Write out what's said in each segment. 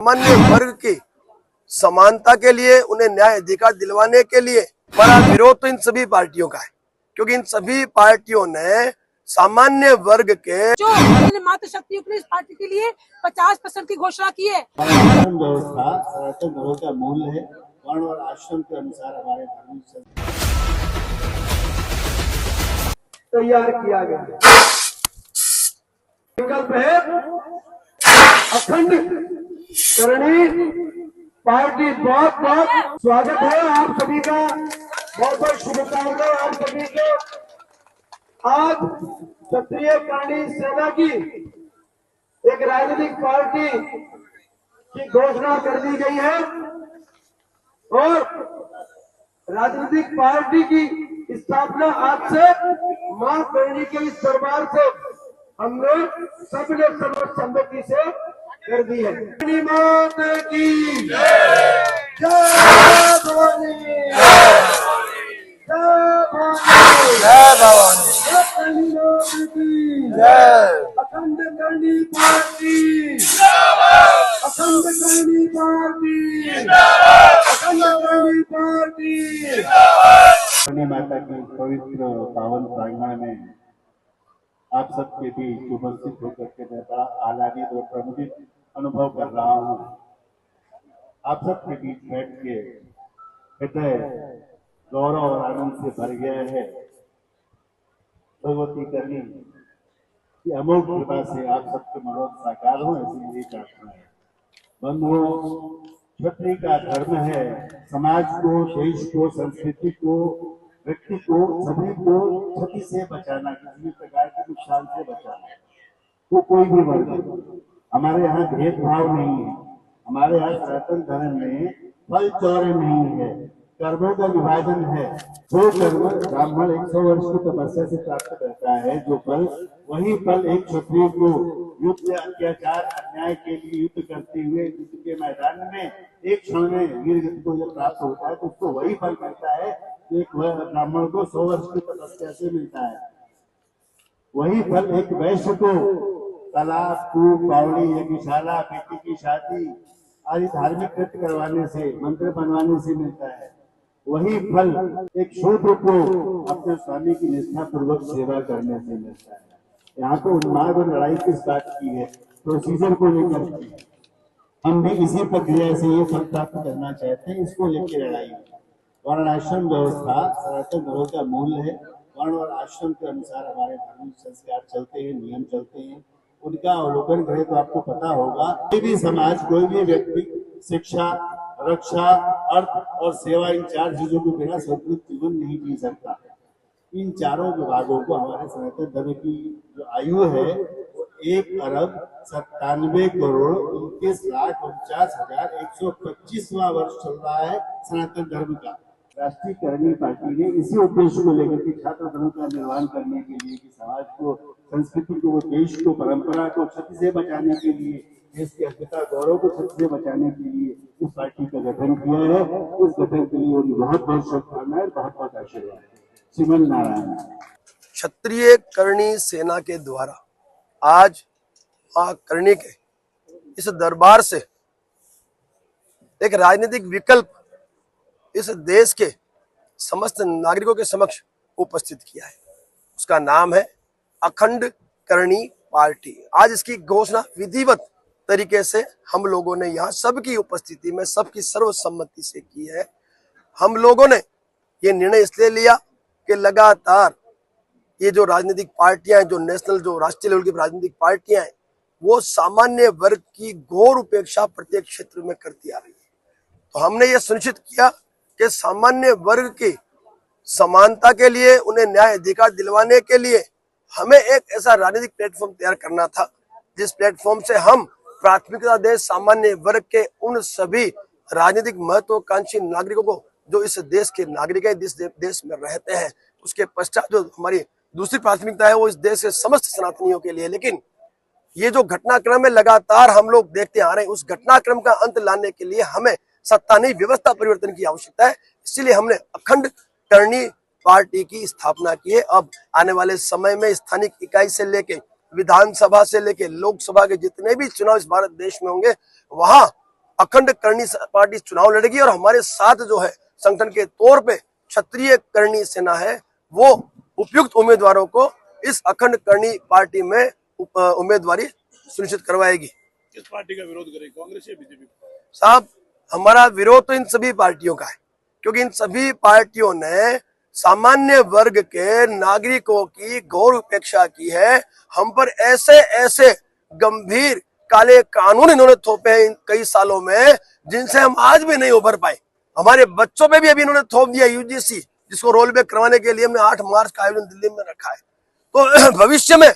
सामान्य वर्ग की समानता के लिए, उन्हें न्याय अधिकार दिलवाने के लिए बड़ा विरोध तो इन सभी पार्टियों का है, क्योंकि इन सभी पार्टियों ने सामान्य वर्ग के जो मातृशक्ति पुलिस पार्टी के लिए 50% की घोषणा की है। आश्रम व्यवस्था सनातन धर्म का मूल है। वर्ण और आश्रम के अनुसार हमारे धार्मिक तैयार किया गया विकल्प है अखंड करणी पार्टी। बहुत बहुत स्वागत है आप सभी का, बहुत बहुत शुभकामनाएं आप सभी को। आज क्षत्रिय करणी सेना की एक राजनीतिक पार्टी की घोषणा कर दी गई है और राजनीतिक पार्टी की स्थापना आज से मां करणी के इस दरबार से हमने सबने सर्वसम्मति से कर दी है। करणी माता की जय, जय भवानी, जय भवानी, जय भवानी, करणी माता की जय। अखंड करणी पार्टी, अखंड करणी पार्टी, अखंड करणी पार्टी। करणी माता की पवित्र पावन प्रांगण में आप सबके बीच उपस्थित होकर के मैं बड़ा आह्लादित और प्रमुदित अनुभव कर रहा हूँ। आप सबके बीच बैठ के हृदय गौरव और आनंद से भर गया है। भगवती करणी की अमोघ कृपा से आप सबके मनोरथ साकार हो, ऐसी मेरी प्रार्थना है। बंधुओं, क्षत्रिय का धर्म है समाज को, देश को, संस्कृति को, व्यक्ति को, सभी को क्षति से बचाना, किसी भी प्रकार के नुकसान से बचाना। तो कोई भी वर्ग, हमारे यहाँ भेदभाव नहीं है। हमारे यहाँ सनातन धर्म में फल चौरे नहीं है, कर्मों का विभाजन है। जो कर्म ब्राह्मण 100 वर्ष की तपस्या से प्राप्त करता है, जो फल, वही फल एक क्षत्रिय को युद्ध, अत्याचार, अन्याय के लिए युद्ध करते हुए युद्ध के मैदान में एक क्षण में वीर गति को जब प्राप्त होता है तो उसको वही फल मिलता है एक ब्राह्मण को 100 वर्ष की तपस्या से मिलता है। वही फल एक वैश्य को तालाब, कूप, बावड़ी, यज्ञशाला, बेटी की शादी आदि धार्मिक कृत्य करवाने से, मंत्र बनवाने से मिलता है। वही फल एक शूद्र को अपने स्वामी की निष्ठा पूर्वक सेवा करने से मिलता है। यहाँ तो उन्माद और लड़ाई किस बात की है, प्रोसीजर को लेकर की है। हम भी इसी प्रक्रिया से ये फल प्राप्त करना चाहते हैं, इसको लेकर लड़ाई। वर्णाश्रम व्यवस्था सनातन धर्म का मूल है। वर्ण और आश्रम के अनुसार हमारे धार्मिक संस्कार चलते हैं, नियम चलते हैं। उनका अवलोकन करें तो आपको पता होगा, कोई भी समाज, कोई भी व्यक्ति शिक्षा, रक्षा, अर्थ और सेवा, इन 4 चीजों के बिना संतुलित जीवन नहीं जी सकता। इन चारों विभागों को हमारे सनातन धर्म की जो आयु है वो 1,97,29,49,125वां वर्ष चल रहा है सनातन धर्म का। राष्ट्रीय करणी पार्टी ने इसी उद्देश्य को लेकर के छात्र धर्म का निर्माण करने के लिए, कि समाज को, संस्कृति को, देश को, परंपरा को क्षति से बचाने के लिए, देश की अस्मिता, गौरव को क्षति से बचाने के लिए इस पार्टी का गठन किया है। इस गठन के लिए उन्हें बहुत बहुत शुभकामनाएं, बहुत बहुत आशीर्वाद। श्रीमन नारायण। क्षत्रिय करणी सेना के द्वारा आज मां करणी के इस दरबार से एक राजनीतिक विकल्प इस देश के समस्त नागरिकों के समक्ष उपस्थित किया है। उसका नाम है अखंड करणी पार्टी। आज इसकी घोषणा विधिवत तरीके से हम लोगों ने यहाँ सबकी उपस्थिति में, सबकी सर्वसम्मति से की है। हम लोगों ने ये निर्णय इसलिए लिया कि लगातार ये जो राजनीतिक पार्टियां, जो नेशनल, जो राष्ट्रीय लेवल की राजनीतिक पार्टियां हैं, वो सामान्य वर्ग की घोर उपेक्षा प्रत्येक क्षेत्र में करती आ रही है। तो हमने ये सुनिश्चित किया कि सामान्य वर्ग की समानता के लिए, उन्हें न्याय अधिकार दिलवाने के लिए हमें एक ऐसा राजनीतिक प्लेटफॉर्म तैयार करना था, जिस प्लेटफॉर्म से हम प्राथमिकता दें सामान्य वर्ग के उन सभी राजनीतिक महत्वाकांक्षी नागरिकों को जो इस देश के नागरिक हैं, जिस देश में रहते हैं। उसके पश्चात जो हमारी दूसरी प्राथमिकता है वो इस देश के समस्त सनातनियों के लिए। लेकिन ये जो घटनाक्रम है लगातार हम लोग देखते आ रहे हैं, उस घटनाक्रम का अंत लाने के लिए हमें सत्ता नहीं, व्यवस्था परिवर्तन की आवश्यकता है। इसीलिए हमने अखंड करणी पार्टी की स्थापना की है। अब आने वाले समय में स्थानिक इकाई से लेके विधानसभा से लेके लोकसभा के जितने भी चुनाव इस भारत देश में होंगे, वहां अखंड करनी पार्टी चुनाव लड़ेगी और हमारे साथ जो है संगठन के तौर पे क्षत्रिय करनी सेना है वो उपयुक्त उम्मीदवारों को इस अखंड करनी पार्टी में उम्मीदवारी सुनिश्चित करवाएगी। किस पार्टी का विरोध करें, कांग्रेस या बीजेपी? साहब, हमारा विरोध तो इन सभी पार्टियों का है, क्योंकि इन सभी पार्टियों ने सामान्य वर्ग के नागरिकों की घोर उपेक्षा की है। हम पर ऐसे ऐसे गंभीर काले कानून इन्होंने थोपे हैं इन कई सालों में, जिनसे हम आज भी नहीं उभर पाए। हमारे बच्चों पे भी अभी इन्होंने थोप दिया यूजीसी, जिसको रोल बैक करवाने के लिए हमने 8 मार्च का आयोजन दिल्ली में रखा है। तो भविष्य में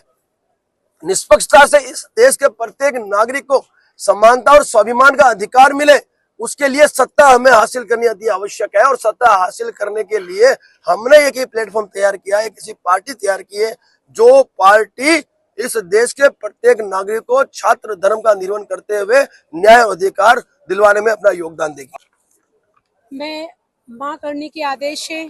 निष्पक्षता से इस देश के प्रत्येक नागरिक को समानता और स्वाभिमान का अधिकार मिले, उसके लिए सत्ता हमें हासिल करनी अति आवश्यक है। और सत्ता हासिल करने के लिए हमने एक ही प्लेटफॉर्म तैयार किया है, किसी पार्टी तैयार की है, जो पार्टी इस देश के प्रत्येक नागरिक को छात्र धर्म का निर्वहन करते हुए न्याय अधिकार दिलवाने में अपना योगदान देगी। मैं मां करनी के आदेश से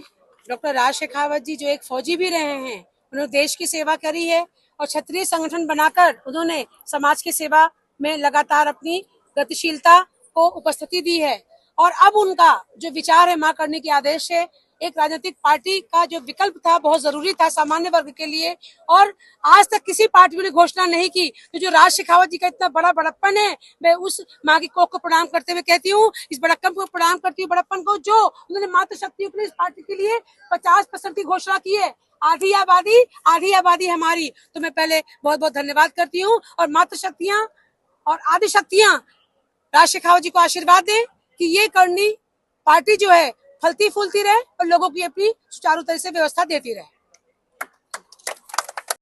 डॉक्टर राज शेखावत जी जो एक फौजी भी रहे हैं, उन्होंने देश की सेवा करी है और क्षत्रिय संगठन बनाकर उन्होंने समाज की सेवा में लगातार अपनी गतिशीलता को उपस्थिति दी है। और अब उनका जो विचार है मां करने के आदेश से, एक राजनीतिक पार्टी का जो विकल्प था बहुत जरूरी था सामान्य वर्ग के लिए, और आज तक किसी पार्टी ने घोषणा नहीं की। तो जो राज शेखावत जी का इतना बड़ा बड़प्पन है, मैं उस मां की कोख को प्रणाम करते हुए कहती हूँ, इस बड़प्पन को प्रणाम करती हूँ, बड़प्पन को जो उन्होंने मातृशक्ति पुलिस पार्टी के लिए 50% की घोषणा की है। आधी आबादी हमारी। तो मैं पहले बहुत बहुत धन्यवाद करती हूँ और मातृशक्तियां और आदि शक्तियां राज शेखावत जी को आशीर्वाद दें कि ये करनी पार्टी जो है फलती फूलती रहे और लोगों की अपनी सुचारू तरह से व्यवस्था देती रहे।